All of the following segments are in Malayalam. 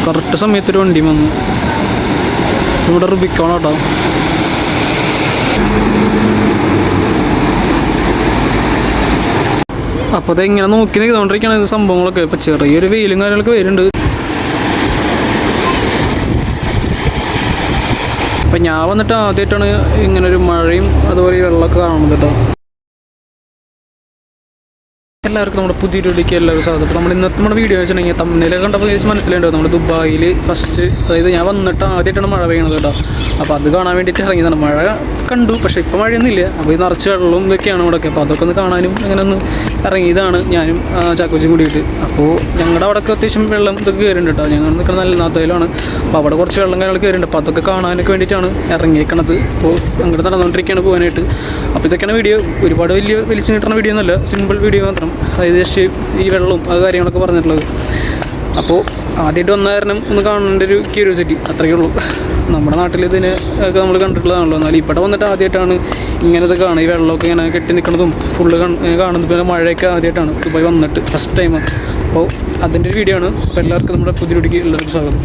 കറക്റ്റ് സമയത്തൊരു വണ്ടി വന്നു. ഇവിടെ റുബിക്കോൺ കേട്ടോ. അപ്പോൾ അത് ഇങ്ങനെ നോക്കി നിൽക്കൊണ്ടിരിക്കുകയാണ് സംഭവങ്ങളൊക്കെ. ഇപ്പോൾ ചെറിയൊരു വെയിലും കാര്യങ്ങളൊക്കെ വരുന്നുണ്ട്. അപ്പം ഞാൻ വന്നിട്ട് ആദ്യമായിട്ടാണ് ഇങ്ങനൊരു മഴയും അതുപോലെ വെള്ളമൊക്കെ കാണുന്നത് കേട്ടോ. എല്ലാവർക്കും നമ്മുടെ പുതിയൊരു വീഡിയോയ്ക്ക് എല്ലാവരും സ്വാഗതം. അപ്പോൾ നമ്മൾ ഇന്നത്തെ നമ്മുടെ വീഡിയോ വെച്ചിട്ടുണ്ടെങ്കിൽ തമ്മിലൊക്കെ കണ്ടപ്പോൾ മനസ്സിലായിട്ടുണ്ടോ, നമ്മുടെ ദുബായിൽ ഫസ്റ്റ്, അതായത് ഞാൻ വന്നിട്ട് ആദ്യമായിട്ടാണ് മഴ പെയ്യണത് കേട്ടോ. അപ്പോൾ അത് കാണാൻ വേണ്ടിയിട്ട് ഇറങ്ങിയതാണ്. മഴ കണ്ടു, പക്ഷേ ഇപ്പോൾ മഴയൊന്നുമില്ല. അപ്പോൾ ഈ നിറച്ച് വെള്ളവും ഇതൊക്കെയാണ് ഇവിടെയൊക്കെ. അപ്പോൾ അതൊക്കെ ഒന്ന് കാണാനും അങ്ങനെ ഒന്ന് ഇറങ്ങിയതാണ് ഞാനും ചാക്കോച്ചും കൂടിയിട്ട്. അപ്പോൾ ഞങ്ങളുടെ അവിടെയൊക്കെ അത്യാവശ്യം വെള്ളം ഇതൊക്കെ കയറിയിട്ടുണ്ട് കേട്ടോ. ഞങ്ങൾ നിൽക്കുന്ന നല്ല നാത്തയിലാണ്. അപ്പോൾ അവിടെ കുറച്ച് വെള്ളം കാര്യങ്ങൾ കയറിയിട്ടുണ്ട്. അപ്പോൾ അതൊക്കെ കാണാനൊക്കെ വേണ്ടിയിട്ടാണ് ഇറങ്ങിയേക്കണത്. അപ്പോൾ അങ്ങോട്ട് നടന്നുകൊണ്ടിരിക്കുകയാണ് പോകാനായിട്ട്. അപ്പോൾ ഇതൊക്കെയാണ് വീഡിയോ. ഒരുപാട് വലിച്ചു കിട്ടുന്ന വീഡിയോ ഒന്നുമല്ല, സിമ്പിൾ വീഡിയോ മാത്രം. അതായത് ജസ്റ്റ് ഈ വെള്ളവും അത് കാര്യങ്ങളൊക്കെ പറഞ്ഞിട്ടുള്ളത്. അപ്പോൾ ആദ്യമായിട്ട് വന്ന കാരണം ഒന്ന് കാണേണ്ട ഒരു ക്യൂരിയോസിറ്റി അത്രയേ ഉള്ളൂ. നമ്മുടെ നാട്ടിൽ ഇതിനെ ഒക്കെ നമ്മൾ കണ്ടിട്ടുള്ളതാണല്ലോ. എന്നാൽ ഇവിടെ വന്നിട്ട് ആദ്യമായിട്ടാണ് ഇങ്ങനത്തെ കാണുക. ഈ വെള്ളമൊക്കെ ഇങ്ങനെ കെട്ടി നിൽക്കുന്നതും ഫുള്ള് കാണുന്നത്. പിന്നെ മഴയൊക്കെ ആദ്യമായിട്ടാണ് ദുബായ് വന്നിട്ട് ഫസ്റ്റ് ടൈം. അപ്പോൾ അതിൻ്റെ ഒരു വീഡിയോ ആണ്. അപ്പോൾ എല്ലാവർക്കും നമ്മുടെ പുതിയ വീഡിയോയ്ക്ക് എല്ലാവർക്കും സ്വാഗതം.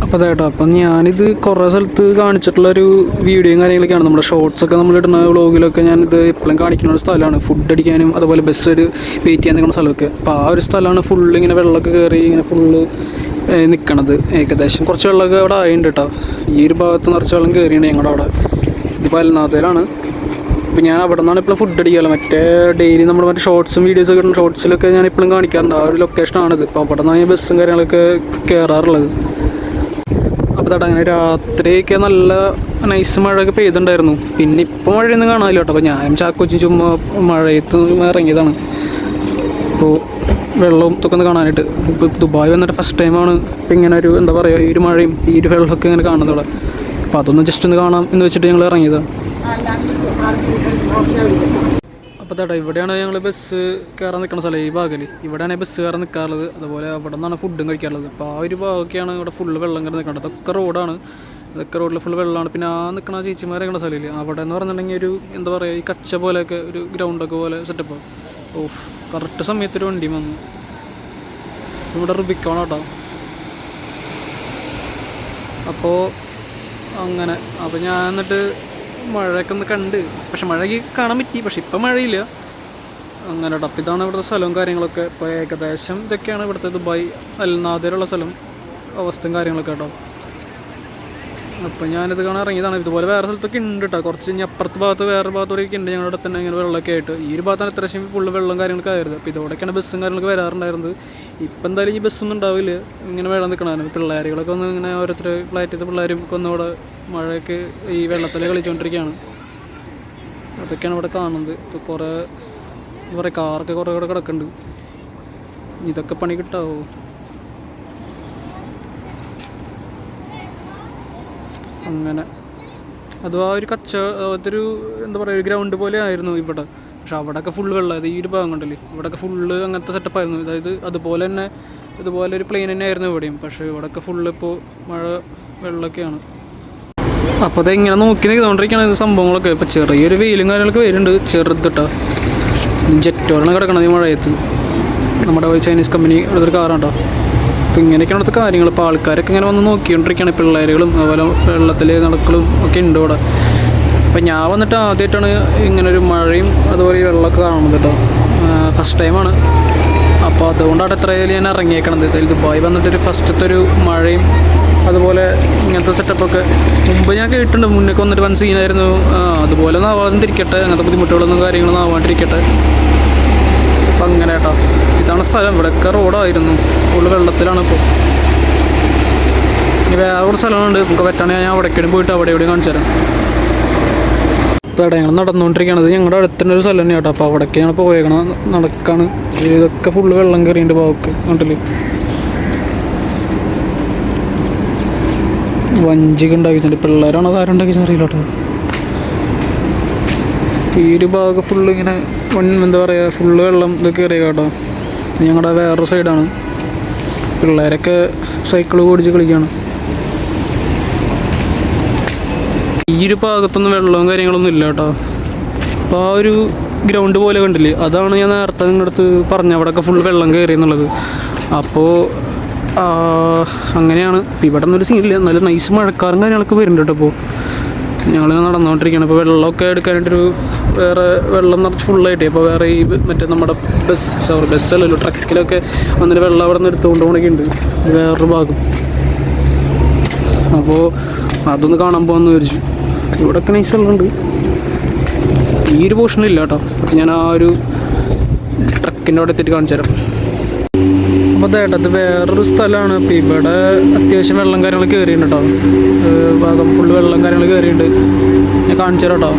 അപ്പോൾ അതായിട്ടോ, അപ്പം ഞാനിത് കുറേ സ്ഥലത്ത് കാണിച്ചിട്ടുള്ളൊരു വീഡിയോയും കാര്യങ്ങളൊക്കെയാണ്. നമ്മുടെ ഷോർട്സൊക്കെ നമ്മളിടുന്ന വ്ളോഗിലൊക്കെ ഞാനിത് എപ്പോഴും കാണിക്കുന്ന ഒരു സ്ഥലമാണ്. ഫുഡ് അടിക്കാനും അതുപോലെ ബസ് ഒരു വെയിറ്റ് ചെയ്യാൻ നിൽക്കുന്ന സ്ഥലമൊക്കെ. അപ്പോൾ ആ ഒരു സ്ഥലമാണ് ഫുള്ള് ഇങ്ങനെ വെള്ളമൊക്കെ കയറി ഇങ്ങനെ ഫുള്ള് നിൽക്കണത്. ഏകദേശം കുറച്ച് വെള്ളമൊക്കെ അവിടെ ആയിട്ടുണ്ട് കേട്ടോ. ഈ ഒരു ഭാഗത്ത് നിറച്ച് വെള്ളം കയറിയാണ് ഞങ്ങളുടെ അവിടെ. ഇതിപ്പോൾ അൽനാദയിലാണ്. അപ്പോൾ ഞാൻ അവിടെ നിന്നാണ് ഇപ്പോൾ ഫുഡ് അടിക്കാമല്ലോ. മറ്റേ ഡെയിലി നമ്മൾ മറ്റേ ഷോർട്സും വീഡിയോസൊക്കെ ഇടുന്ന ഷോർട്സിലൊക്കെ ഞാൻ ഇപ്പോഴും കാണിക്കാറുണ്ട്. ആ ഒരു ലൊക്കേഷനാണിത്. അപ്പോൾ അവിടെ നിന്നാണ് ഞാൻ ബസ്സും കാര്യങ്ങളൊക്കെ കയറാറുള്ളത്. അപ്പോൾ തട അങ്ങനെ രാത്രിയൊക്കെ നല്ല നൈസ് മഴയൊക്കെ പെയ്തിട്ടുണ്ടായിരുന്നു. പിന്നെ ഇപ്പോൾ മഴയൊന്നും കാണാമല്ലോ കേട്ടോ. അപ്പോൾ ഞാൻ ചാക്കോച്ചി ചുമ്മാ മഴയത്ത് ഇറങ്ങിയതാണ്. അപ്പോൾ വെള്ളവും ഇതൊക്കെ ഒന്ന് കാണാനായിട്ട്. ഇപ്പോൾ ദുബായ് വന്നിട്ട് ഫസ്റ്റ് ടൈമാണ് ഇപ്പോൾ ഇങ്ങനെ ഒരു എന്താ പറയുക, ഈ ഒരു മഴയും ഈ ഒരു വെള്ളമൊക്കെ ഇങ്ങനെ കാണുന്നത് ഇവിടെ. അപ്പോൾ അതൊന്ന് ജസ്റ്റ് ഒന്ന് കാണാം എന്ന് വെച്ചിട്ട് ഞങ്ങൾ ഇറങ്ങിയതാണ്. അപ്പോൾ തേട്ടാ ഇവിടെയാണ് ഞങ്ങൾ ബസ് കയറാൻ നിൽക്കുന്ന സ്ഥലം. ഈ ഭാഗത്തിൽ ഇവിടെയാണ് ബസ് കയറാൻ നിൽക്കാറുള്ളത്. അതുപോലെ അവിടെ നിന്നാണ് ഫുഡും കഴിക്കാറുള്ളത്. അപ്പോൾ ആ ഒരു ഭാഗമൊക്കെയാണ് ഇവിടെ ഫുള്ള് വെള്ളം കയറി നിൽക്കുന്നത്. അതൊക്കെ റോഡാണ്. അതൊക്കെ റോഡിൽ ഫുള്ള് വെള്ളമാണ്. പിന്നെ ആ നിൽക്കുന്ന ചേച്ചിമാരൊക്കെ സ്ഥലമില്ല അവിടെ എന്ന് പറഞ്ഞിട്ടുണ്ടെങ്കിൽ ഒരു എന്താ പറയുക, ഈ കച്ച പോലെയൊക്കെ ഒരു ഗ്രൗണ്ടൊക്കെ പോലെ സെറ്റപ്പ്. ഓ കറക്റ്റ് സമയത്തൊരു വണ്ടി വന്നു. ഇവിടെ റുബിക്കോൺ കേട്ടോ. അപ്പോൾ അങ്ങനെ അപ്പോൾ ഞാൻ എന്നിട്ട് മഴയൊക്കെ ഒന്ന് കണ്ട്, പക്ഷെ മഴയ്ക്ക് കാണാൻ പറ്റി, പക്ഷെ ഇപ്പം മഴയില്ല അങ്ങനെ കേട്ടോ. അപ്പോൾ ഇതാണ് ഇവിടുത്തെ സ്ഥലവും കാര്യങ്ങളൊക്കെ. ഇപ്പോൾ ഏകദേശം ഇതൊക്കെയാണ് ഇവിടുത്തെ ദുബായ് അൽനാദയിലുള്ള സ്ഥലം, അവസ്ഥയും കാര്യങ്ങളൊക്കെ കേട്ടോ. അപ്പോൾ ഞാനിത് കാണാൻ ഇറങ്ങിയതാണ്. ഇതുപോലെ വേറെ സ്ഥലത്തൊക്കെ ഉണ്ട് കേട്ടോ. കുറച്ച് ഇനി അപ്പുറത്തെ ഭാഗത്ത് വേറെ ഭാഗത്തോടെയൊക്കെ ഉണ്ട് ഞങ്ങളുടെ അടുത്ത് തന്നെ ഇങ്ങനെ വെള്ളമൊക്കെ ആയിട്ട്. ഈ ഒരു ഭാഗത്താണ് ഇത്രയും ഫുള്ള് വെള്ളം കാര്യങ്ങളൊക്കെ ആയിരുന്നു. അപ്പോൾ ഇതോടെയൊക്കെയാണ് ബസ്സും കാര്യങ്ങളൊക്കെ വരാറുണ്ടായിരുന്നത്. ഇപ്പം എന്തായാലും ഈ ബസ്സൊന്നും ഉണ്ടാവില്ല, ഇങ്ങനെ വെള്ളം നിൽക്കണമായിരുന്നു. പിള്ളേരുകളൊക്കെ ഒന്ന് ഇങ്ങനെ ഓരോരുത്തർ ഫ്ലൈറ്റിലത്തെ പിള്ളേരും ഒക്കെ ഒന്ന് ഇവിടെ മഴയൊക്കെ ഈ വെള്ളത്തിൽ കളിച്ചുകൊണ്ടിരിക്കുകയാണ്. അതൊക്കെയാണ് ഇവിടെ കാണുന്നത്. ഇപ്പോൾ കുറേ എന്താ പറയുക, കാറൊക്കെ കുറേ കൂടെ കിടക്കുന്നുണ്ട്. ഇതൊക്കെ പണി കിട്ടാവോ? അങ്ങനെ അതും ആ ഒരു അതൊരു എന്താ പറയുക, ഒരു ഗ്രൗണ്ട് പോലെ ആയിരുന്നു ഇവിടെ. പക്ഷെ അവിടെയൊക്കെ ഫുള്ള് വെള്ളമായത്. ഈ ഒരു ഭാഗം കണ്ടല്ലേ, ഇവിടെയൊക്കെ ഫുള്ള് അങ്ങനത്തെ സെറ്റപ്പായിരുന്നു. അതായത് അതുപോലെ തന്നെ ഇതുപോലെ ഒരു പ്ലെയിൻ തന്നെ ആയിരുന്നു ഇവിടെയും. പക്ഷേ ഇവിടെയൊക്കെ ഫുള്ള് ഇപ്പോൾ മഴ വെള്ളമൊക്കെയാണ്. അപ്പോൾ അതെങ്ങനെ നോക്കി നിൽക്കൊണ്ടിരിക്കുകയാണ് സംഭവങ്ങളൊക്കെ. ഇപ്പോൾ ചെറിയൊരു വെയിലും കാര്യങ്ങളൊക്കെ വരുന്നുണ്ട്. ചെറുതിട്ടോ ജെറ്റോറാണ് കിടക്കണത് ഈ മഴയത്ത്. നമ്മുടെ ചൈനീസ് കമ്പനി എടുത്തൊരു കാറാണ് കേട്ടോ. അപ്പോൾ ഇങ്ങനെയൊക്കെയാണ് അടുത്ത കാര്യങ്ങൾ. ഇപ്പോൾ ആൾക്കാരൊക്കെ ഇങ്ങനെ വന്ന് നോക്കിക്കൊണ്ടിരിക്കുകയാണ്. പിള്ളേരുകളും അതുപോലെ വെള്ളത്തിൽ നടക്കലും ഒക്കെ ഉണ്ട് ഇവിടെ. അപ്പോൾ ഞാൻ വന്നിട്ട് ആദ്യമായിട്ടാണ് ഇങ്ങനൊരു മഴയും അതുപോലെ ഈ വെള്ളമൊക്കെ കാണുന്നത് കേട്ടോ. ഫസ്റ്റ് ടൈമാണ്. അപ്പോൾ അതുകൊണ്ടാണ് എത്രയായാലും ഞാൻ ഇറങ്ങിയേക്കണത്. ദുബായ് വന്നിട്ടൊരു ഫസ്റ്റത്തെ ഒരു മഴയും അതുപോലെ ഇങ്ങനത്തെ സെറ്റപ്പൊക്കെ മുമ്പ് ഞാൻ കേട്ടിട്ടുണ്ട്. മുന്നേക്ക് വന്നിട്ട് വൻ സീനായിരുന്നു. അതുപോലെ ഒന്നും ആവാതിരിക്കട്ടെ, അങ്ങനത്തെ ബുദ്ധിമുട്ടുകളൊന്നും കാര്യങ്ങളൊന്നും ആവാണ്ടിരിക്കട്ടെ. അപ്പം അങ്ങനെ കേട്ടോ, ഇതാണ് സ്ഥലം. ഇവിടെയൊക്കെ റോഡായിരുന്നു, ഫുള്ള് വെള്ളത്തിലാണ് ഇപ്പോൾ. ഇനി വേറെ ഒരു സ്ഥലമുണ്ട്, നമുക്ക് പറ്റുകയാണെങ്കിൽ ഞാൻ അവിടേക്കും പോയിട്ട് അവിടെ എവിടെയും കാണിച്ചു തരാം. ഇപ്പോൾ ഇവിടെ ഞങ്ങൾ നടന്നുകൊണ്ടിരിക്കുകയാണത് ഞങ്ങളുടെ അടുത്തുള്ള ഒരു സ്ഥലം തന്നെ കേട്ടോ. അപ്പോൾ അവിടേക്ക് ഞങ്ങൾ പോയേക്കണം, നടക്കാണ്. ഇതൊക്കെ ഫുള്ള് വെള്ളം കയറിയിട്ട് ഭാഗമൊക്കെ കണ്ടില്ലേ. വഞ്ചിക ഉണ്ടാക്കിയിട്ടുണ്ട്. പിള്ളേരാണോ താരം ഉണ്ടാക്കിയെന്ന് അറിയില്ല കേട്ടോ. ഈ ഒരു ഭാഗം ഫുള്ള് ഇങ്ങനെ എന്താ പറയുക, ഫുള്ള് വെള്ളം ഇതൊക്കെ കയറിയ കേട്ടോ. ഞങ്ങളുടെ വേറൊരു സൈഡാണ്. പിള്ളേരൊക്കെ സൈക്കിൾ ഓടിച്ച് കളിക്കുകയാണ്. ഈ ഒരു ഭാഗത്തൊന്നും വെള്ളവും കാര്യങ്ങളൊന്നും ഇല്ല കേട്ടോ. അപ്പോൾ ആ ഒരു ഗ്രൗണ്ട് പോലെ കണ്ടില്ലേ, അതാണ് ഞാൻ നേരത്തെ നിങ്ങളുടെ അടുത്ത് പറഞ്ഞ അവിടെയൊക്കെ ഫുൾ വെള്ളം കയറി എന്നുള്ളത്. അപ്പോൾ അങ്ങനെയാണ്. ഇവിടെ ഒന്നും ഒരു സീനില്ല, എന്നാലും നൈസ് മഴക്കാറും കാര്യങ്ങളൊക്കെ വരുന്നുണ്ട് കേട്ടോ. ഇപ്പോൾ ഞങ്ങൾ നടന്നുകൊണ്ടിരിക്കുകയാണ്. ഇപ്പോൾ വെള്ളമൊക്കെ എടുക്കാനായിട്ടൊരു വേറെ വെള്ളം നിറച്ച് ഫുള്ളായിട്ട് ഇപ്പോൾ വേറെ ഈ മറ്റേ നമ്മുടെ ബസ്സല്ലല്ലോ ട്രക്കിലൊക്കെ വന്നിട്ട് വെള്ളം അവിടെ നിന്ന് എടുത്തുകൊണ്ട് പോകണൊക്കെ ഉണ്ട് വേറൊരു ഭാഗം. അപ്പോൾ അതൊന്ന് കാണാൻ പോകാമെന്ന് വിചാരിച്ചു. ഇവിടെയൊക്കെ നൈസ് വെള്ളമുണ്ട്, ഈ ഒരു പോർഷനില്ല കേട്ടോ. ഞാൻ ആ ഒരു ട്രക്കിൻ്റെ അവിടെ എത്തിയിട്ട് കാണിച്ചു തരാം. അപ്പോൾ അത് വേറൊരു സ്ഥലമാണ്. അപ്പോൾ ഇവിടെ അത്യാവശ്യം വെള്ളം കാര്യങ്ങൾ കയറിയിട്ടുണ്ട് കേട്ടോ. ഭാഗം ഫുള്ള് വെള്ളം കാര്യങ്ങൾ കയറിയിട്ടുണ്ട്. ഞാൻ കാണിച്ചു തരാം കേട്ടോ.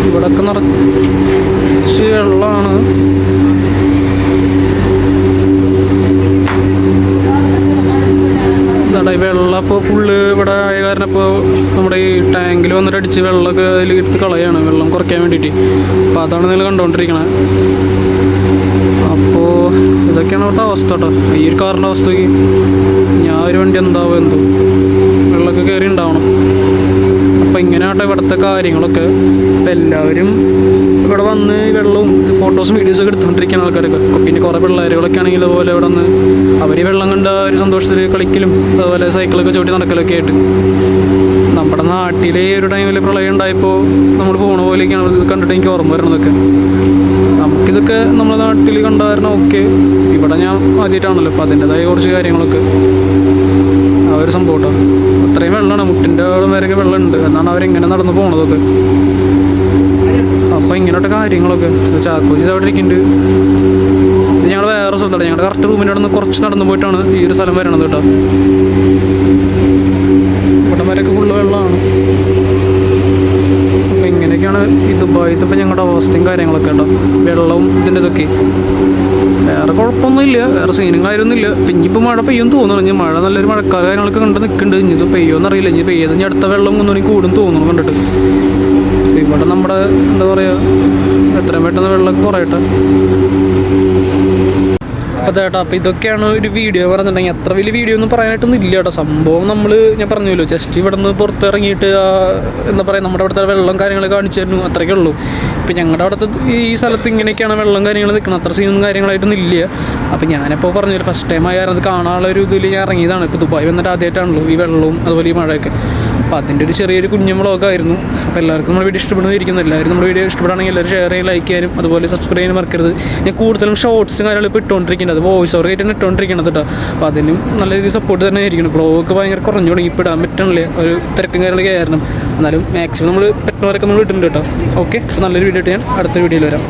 ഇവിടെയൊക്കെ നിറച്ച് വെള്ളമാണ്. ഈ വെള്ളം ഇപ്പോൾ ഫുള്ള് ഇവിടെ ആയ കാരണം ഇപ്പോൾ നമ്മുടെ ഈ ടാങ്കിൽ വന്നിട്ട് അടിച്ച് വെള്ളമൊക്കെ അതിൽ എടുത്ത് കളയാണ് വെള്ളം കുറയ്ക്കാൻ വേണ്ടിയിട്ട്. അപ്പോൾ അതാണ് നിങ്ങൾ കണ്ടുകൊണ്ടിരിക്കണത്. അപ്പോൾ ഇതൊക്കെയാണ് അവിടുത്തെ അവസ്ഥ കേട്ടോ. ഈ ഒരു കാറിൻ്റെ അവസ്ഥയ്ക്ക് ഞാൻ ഒരു വണ്ടി എന്താവും എന്തോ വെള്ളമൊക്കെ കയറി ഉണ്ടാവണം. അപ്പോൾ ഇങ്ങനെയാട്ടെ ഇവിടുത്തെ കാര്യങ്ങളൊക്കെ. അപ്പോൾ എല്ലാവരും ഇവിടെ വന്ന് വെള്ളവും ഫോട്ടോസും വീഡിയോസൊക്കെ എടുത്തുകൊണ്ടിരിക്കുന്ന ആൾക്കാരൊക്കെ. പിന്നെ കുറേ പിള്ളേരുകളൊക്കെ ആണെങ്കിൽ ഇതുപോലെ ഇവിടെ വന്ന് അവർ വെള്ളം കണ്ട ഒരു സന്തോഷത്തിൽ കളിക്കലും അതുപോലെ സൈക്കിളൊക്കെ ചവിട്ടി നടക്കലൊക്കെ ആയിട്ട്. നമ്മുടെ നാട്ടിലെ ഒരു ടൈമിൽ പ്രളയം ഉണ്ടായപ്പോൾ നമ്മൾ പോണ പോലെയൊക്കെയാണ് ഇത് കണ്ടിട്ട് എനിക്ക് ഓർമ്മ വരണതൊക്കെ. നമുക്കിതൊക്കെ നമ്മുടെ നാട്ടിൽ കണ്ടായിരുന്നു. ഓക്കെ, ഇവിടെ ഞാൻ ആദ്യമായിട്ടാണല്ലോ, അപ്പോൾ അതിൻ്റെതായ കുറച്ച് കാര്യങ്ങളൊക്കെ ആ ഒരു സംഭവം കേട്ടോ. അത്രയും വെള്ളമാണ്, മുട്ടിൻ്റെ അവിടെ വരെയൊക്കെ വെള്ളമുണ്ട്. എന്നാണ് അവരിങ്ങനെ നടന്ന് പോണതൊക്കെ. അപ്പോൾ ഇങ്ങനത്തെ കാര്യങ്ങളൊക്കെ ചാക്കോജി അവിടെ ഇരിക്കുന്നുണ്ട്. ഇത് ഞങ്ങൾ വേറെ സ്ഥലത്താണ്. ഞങ്ങളുടെ കറക്റ്റ് റൂമിൻ്റെ അവിടെ നിന്ന് കുറച്ച് നടന്നു പോയിട്ടാണ് ഈ ഒരു സ്ഥലം വരണത് കേട്ടോ. ഇവിടെ വരെയൊക്കെ ഫുള്ള് വെള്ളമാണ്. അപ്പോൾ ഇങ്ങനെയൊക്കെയാണ് ഈ ദുബായിത്തെ ഇപ്പോൾ ഞങ്ങളുടെ അവസ്ഥയും കാര്യങ്ങളൊക്കെ കേട്ടോ. വെള്ളവും ഇതിൻ്റെ ഇതൊക്കെ വേറെ കുഴപ്പമൊന്നുമില്ല, വേറെ സീനും കാര്യമൊന്നുമില്ല. പിന്നെ ഇനിയിപ്പോൾ മഴ പെയ്യുമെന്ന് തോന്നുന്നു. ഇനി മഴ നല്ലൊരു മഴക്കാല കാര്യങ്ങളൊക്കെ കണ്ട് നിൽക്കുന്നുണ്ട്. ഇനി ഇത് പെയ്യുമെന്ന് അറിയില്ല. ഇനി പെയ്യത് ഇനി അടുത്ത വെള്ളം ഒന്നും കൂടും തോന്നുന്നു കണ്ടിട്ട്. ഇവിടെ നമ്മുടെ എന്താ പറയുക എത്രയും പെട്ടെന്ന് വെള്ളമൊക്കെ കുറയട്ടെ. അപ്പോൾ ചേട്ടാ, അപ്പോൾ ഇതൊക്കെയാണ് ഒരു വീഡിയോ പറഞ്ഞിട്ടുണ്ടെങ്കിൽ. അത്ര വലിയ വീഡിയോ ഒന്നും പറയാനായിട്ടൊന്നും ഇല്ല കേട്ടോ. സംഭവം ഞാൻ പറഞ്ഞല്ലോ, ജസ്റ്റ് ഇവിടെ നിന്ന് പുറത്തിറങ്ങിയിട്ട് എന്താ പറയുക നമ്മുടെ അവിടുത്തെ വെള്ളം കാര്യങ്ങൾ കാണിച്ചു തരുന്നു, അത്രയൊക്കെ ഉള്ളൂ. ഇപ്പം ഞങ്ങളുടെ അവിടുത്തെ ഈ സ്ഥലത്ത് ഇങ്ങനെയൊക്കെയാണ് വെള്ളം കാര്യങ്ങൾ നിൽക്കുന്നത്. അത്ര സീനും കാര്യങ്ങളായിട്ടൊന്നും ഇല്ല. അപ്പോൾ ഞാനിപ്പോൾ പറഞ്ഞൊരു ഫസ്റ്റ് ടൈം ആയാലും അത് കാണാനുള്ള ഒരു ഇതിൽ ഞാൻ ഇറങ്ങിയതാണ്. ഇപ്പോൾ ദുബായ് വന്നിട്ട് ആദ്യമായിട്ടാണല്ലോ ഈ വെള്ളവും അതുപോലെ ഈ മഴയൊക്കെ. അപ്പോൾ അതിൻ്റെ ഒരു ചെറിയൊരു കുഞ്ഞു വ്ളോഗായിരുന്നു. അപ്പോൾ എല്ലാവർക്കും നമ്മുടെ വീഡിയോ ഇഷ്ടപ്പെടുന്നതായിരിക്കുന്നു. എല്ലാവരും നമ്മുടെ വീഡിയോ ഇഷ്ടപ്പെടുകയാണെങ്കിൽ എല്ലാവരും ഷെയർ ചെയ്യാൻ, ലൈക്ക് ചെയ്യാനും അതുപോലെ സബ്സ്ക്രൈബ് ചെയ്യാനും മറക്കരുത്. ഞാൻ കൂടുതലും ഷോർട്സും കാര്യങ്ങളും ഇപ്പോൾ ഇട്ടുകൊണ്ടിരിക്കുന്നത്, അത് വോയിസ് ഓവർ ആയിട്ടാണ് ഇട്ടുകൊണ്ടിരിക്കുന്നത് കേട്ടോ. അപ്പോൾ അതിനും നല്ല രീതിയിൽ സപ്പോർട്ട് തന്നെ ആയിരിക്കണം. വ്ളോഗൊക്കെ ഭയങ്കര കുറഞ്ഞു തുടങ്ങി, ഇപ്പോൾ ഇടാൻ പറ്റണില്ല, ഒരു തിരക്കും കാര്യങ്ങളൊക്കെ ആയിരുന്നു. എന്നാലും മാക്സിമം നമ്മൾ പറ്റുന്നവരൊക്കെ നമ്മൾ ഇട്ടിട്ടുണ്ട് കേട്ടോ. ഓക്കെ, നല്ലൊരു വീഡിയോ ആയിട്ട് ഞാൻ അടുത്ത വീഡിയോയിൽ വരാം.